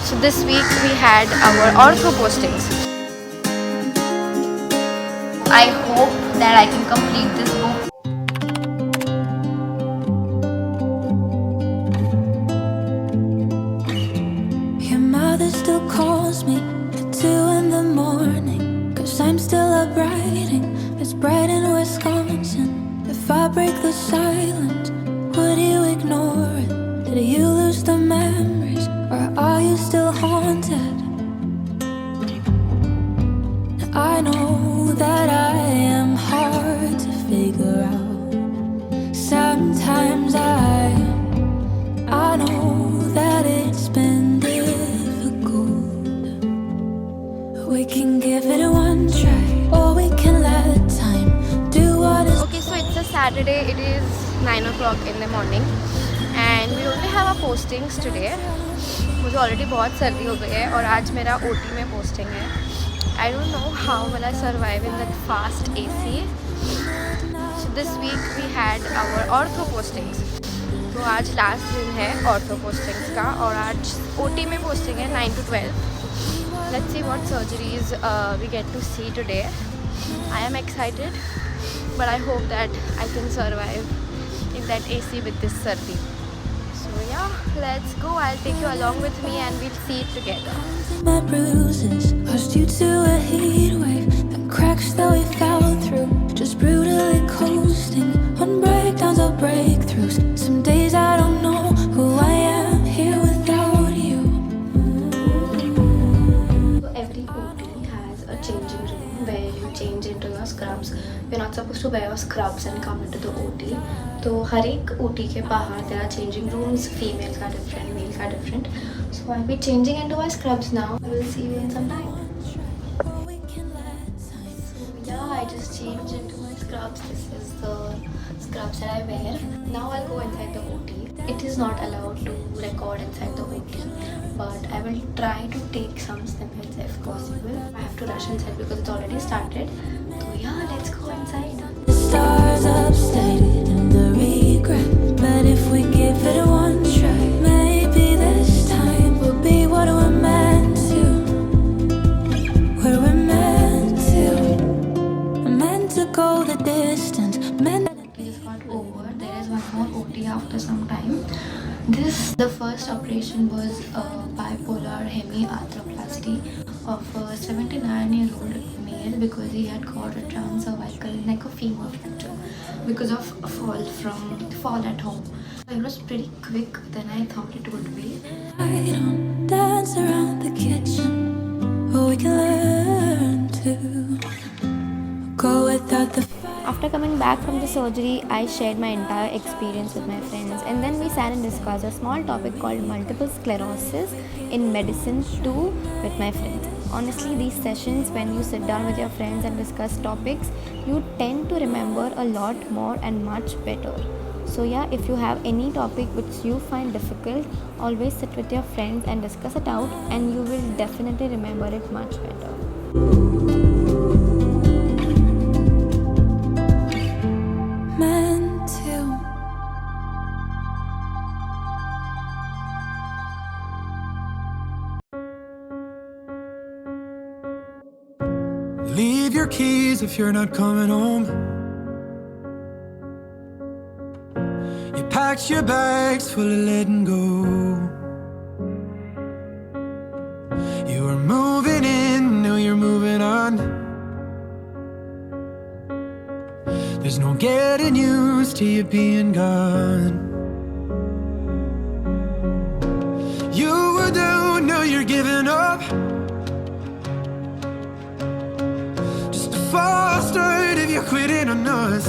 So this week we had our ortho postings. I hope that I can complete this book. Your mother still calls me at 2 in the morning, 'cause I'm still up writing. It's bright in Wisconsin. If I break the silence, would you ignore it? Did you lose the memories, or are you still haunted? I know that I am hard to figure out. Sometimes I know that it's been difficult. We can give it one try, or we can let time do what is. Okay, so it's a Saturday. It is 9 o'clock in the morning and we only have our postings today. मुझे already बहुत सर्दी हो गई है और आज मेरा OT में posting है. I don't know how will I survive in that fast AC. So this week we had our ortho postings. तो आज लास्ट दिन है ऑर्थो पोस्टिंग्स का और आज OT में पोस्टिंग है 9 to 12. Let's see what surgeries we get to see today. I am excited, but I hope that I can survive in that AC with this sardi. So yeah, let's go. I'll take you along with me and we'll see it together. My bruises lost you to a heat wave. The cracks that we fell through, just brutally coasting on breakdowns or breakthroughs. Some days I don't know who I am here without you. So every OT has a changing room where you change into your scrubs. You're not supposed to wear your scrubs and come into the OT. तो हर एक OT के बाहर there are changing rooms. Female का different, male का different. So I'll be changing into my scrubs now. I will see you in some time. So yeah, I just changed into my scrubs. This is the scrubs that I wear. Now I'll go inside the OT. It is not allowed to record inside the OT, but I will try to take some snippets if possible. I have to rush inside because it's already started. So yeah, let's go inside. The stars upstated in the regret, but if we give it one try, maybe this time will be what we're meant to. Where we're meant to go the distance. This got over. There is one more OT after some time. The first operation was bipolar hemiarthroplasty of a 79-year-old male because he had got a transcervical neck of femur fracture because of a fall at home. So it was pretty quick than I thought it would be. I don't dance around the kitchen, but we can learn to go without the. After coming back from the surgery, I shared my entire experience with my friends and then we sat and discussed a small topic called multiple sclerosis in medicine too with my friends. Honestly, these sessions when you sit down with your friends and discuss topics, you tend to remember a lot more and much better. So yeah, if you have any topic which you find difficult, always sit with your friends and discuss it out and you will definitely remember it much better. Meant to. Leave your keys if you're not coming home. You packed your bags full of letting go. You were moving in, now you're moving on. There's no getting used to you being gone. You were down, now you're giving up. Just a false start if you're quitting on us.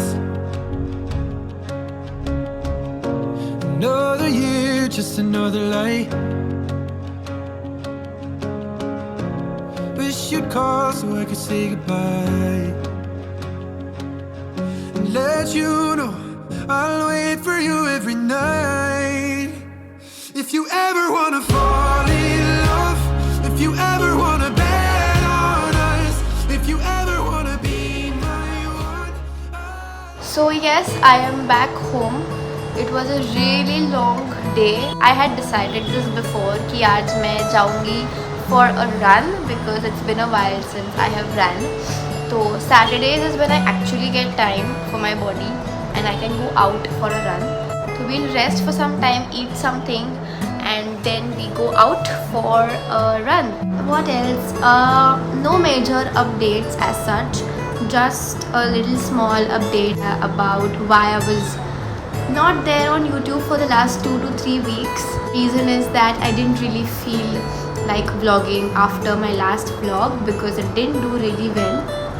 Another year, just another lie. Wish you'd call so I could say goodbye. Let you know I'll wait for you every night. If you ever wanna fall in love, if you ever wanna bet on us, if you ever wanna be my one. So yes, I am back home It was a really long day. I had decided this before कि आज मैं जाऊँगी for a run because it's been a while since I have run. So Saturdays is when I actually get time for my body and I can go out for a run. So we'll rest for some time, eat something, and then we go out for a run. What else? No major updates as such. Just a little small update about why I was not there on YouTube for the last 2 to 3 weeks. Reason is that I didn't really feel like vlogging after my last vlog because it didn't do really well.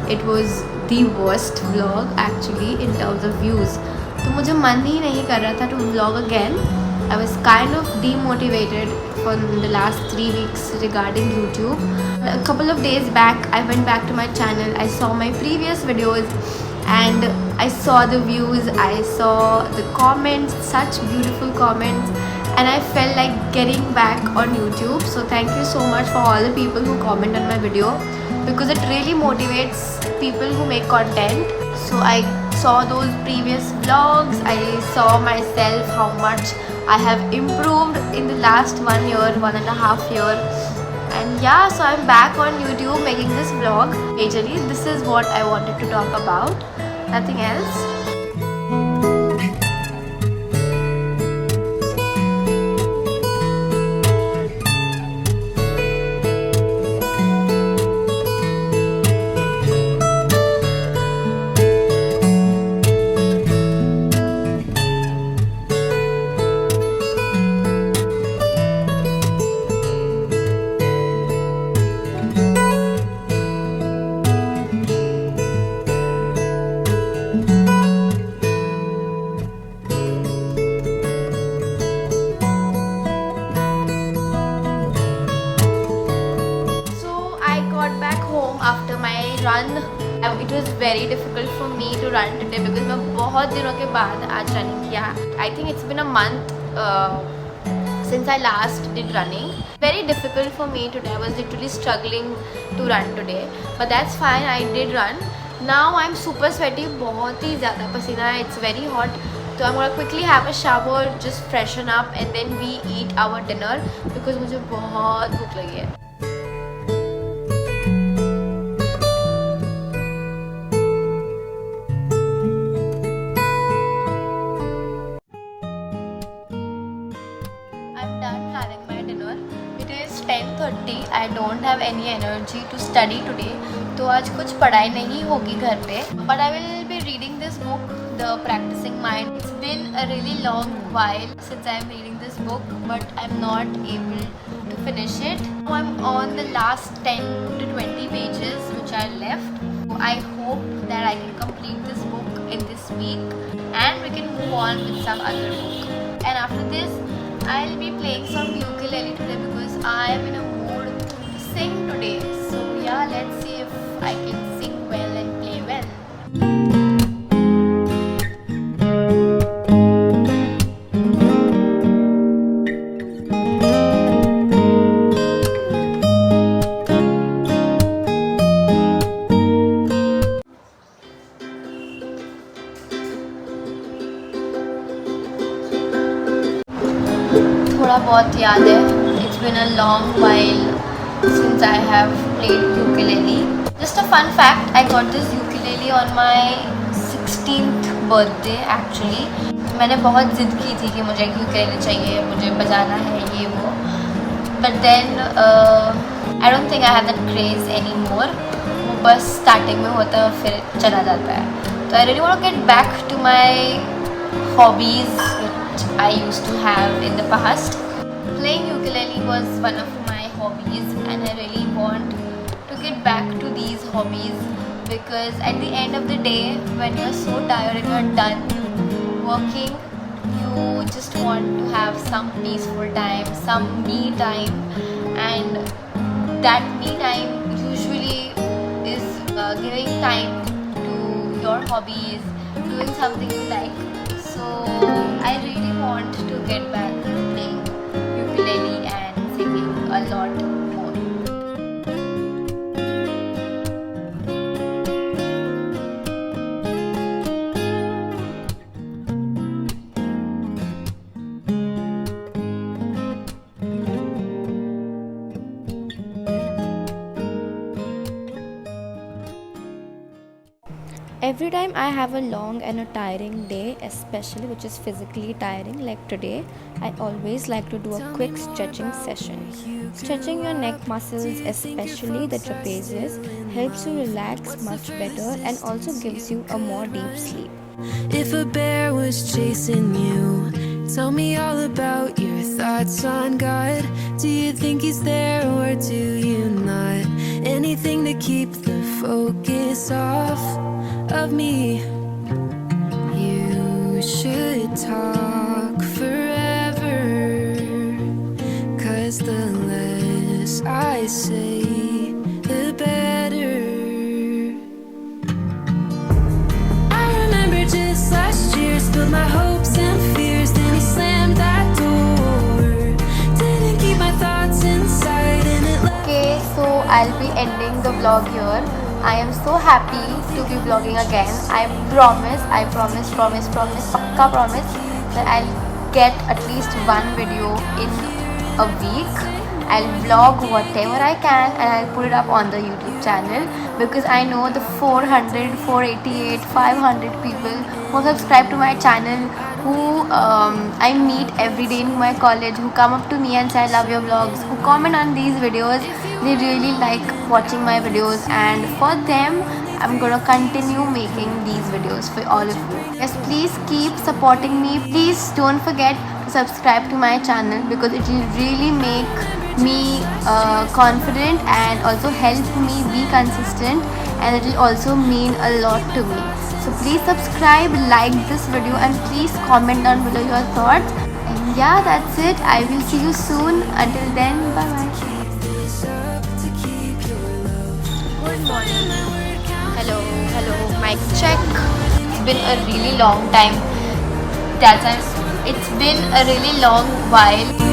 It was the worst vlog actually in terms of views. तो मुझे मन ही नहीं कर रहा था to vlog again. I was kind of demotivated for the last 3 weeks regarding YouTube. A couple of days back, I went back to my channel. I saw my previous videos and I saw the views, I saw the comments, such beautiful comments, and I felt like getting back on YouTube. So thank you so much for all the people who comment on my video because it really motivates people who make content. So I saw those previous vlogs, I saw myself how much I have improved in the last 1 year, 1.5 years. And yeah, so I'm back on YouTube making this vlog. Majorly, this is what I wanted to talk about. Nothing else. After my run, it was very difficult for me to run today because मैं बहुत दिनों के बाद आज running किया. I think it's been a month since I last did running. Very difficult for me today. I was literally struggling to run today, but that's fine. I did run. Now I'm super sweaty. बहुत ही ज़्यादा पसीना है. It's very hot. So I'm gonna quickly have a shower, just freshen up, and then we eat our dinner because मुझे बहुत भूख लगी है. I don't have any energy to study today. तो आज कुछ पढ़ाई नहीं होगी घर पे. But I will be reading this book, The Practicing Mind. It's been a really long while since I'm reading this book, but I'm not able to finish it. Now I'm on the last 10 to 20 pages which are left. So I hope that I can complete this book in this week and we can move on with some other book. And after this, I'll be playing some ukulele today because I am in a mood to sing today. So yeah, let's see if I can sing well and play well. थोड़ा बहुत याद है. It's been a long while since I have played ukulele. Just a fun fact, I got this ukulele on my 16th birthday actually. मैंने बहुत ज़िद की थी कि मुझे ukulele चाहिए, मुझे बजाना है ये वो. But then I don't think I have that craze anymore. वो बस starting में होता है फिर चला जाता है. So I really want to get back to my hobbies which I used to have in the past. Playing ukulele was one of my hobbies and I really want to get back to these hobbies because at the end of the day when you're so tired and you're done working, you just want to have some peaceful time, some me time, and that me time usually is giving time to your hobbies, doing something you like. So I really want to get back to playing ukulele and singing a lot more. Every time I have a long and a tiring day, especially which is physically tiring like today, I always like to do a quick stretching session. Stretching your neck muscles, especially the trapezius, helps you relax much better and also gives you a more deep sleep. If a bear was chasing you, tell me all about your thoughts on God. Do you think he's there or do you not? Anything to keep the focus off of me. You should talk forever, 'cause the less I say, the better. Just last year, spilled my hopes and fears, then he slammed that door. Didn't keep my thoughts inside and it left. Okay, so I'll be ending the vlog here. I am so happy to be vlogging again. I promise, pakka promise that I'll get at least one video in a week. I'll vlog whatever I can and I'll put it up on the YouTube channel, because I know the 400, 488, 500 people who subscribe to my channel, who I meet every day in my college, who come up to me and say I love your vlogs, who comment on these videos. They really like watching my videos, and for them I'm gonna continue making these videos for all of you. Yes, please keep supporting me. Please don't forget to subscribe to my channel, because it will really make me confident and also help me be consistent, and it will also mean a lot to me. So please subscribe, like this video, and please comment down below your thoughts. And yeah, that's it. I will see you soon. Until then, bye bye. Good morning. Hello, mic check. It's been a really long time. It's been a really long while.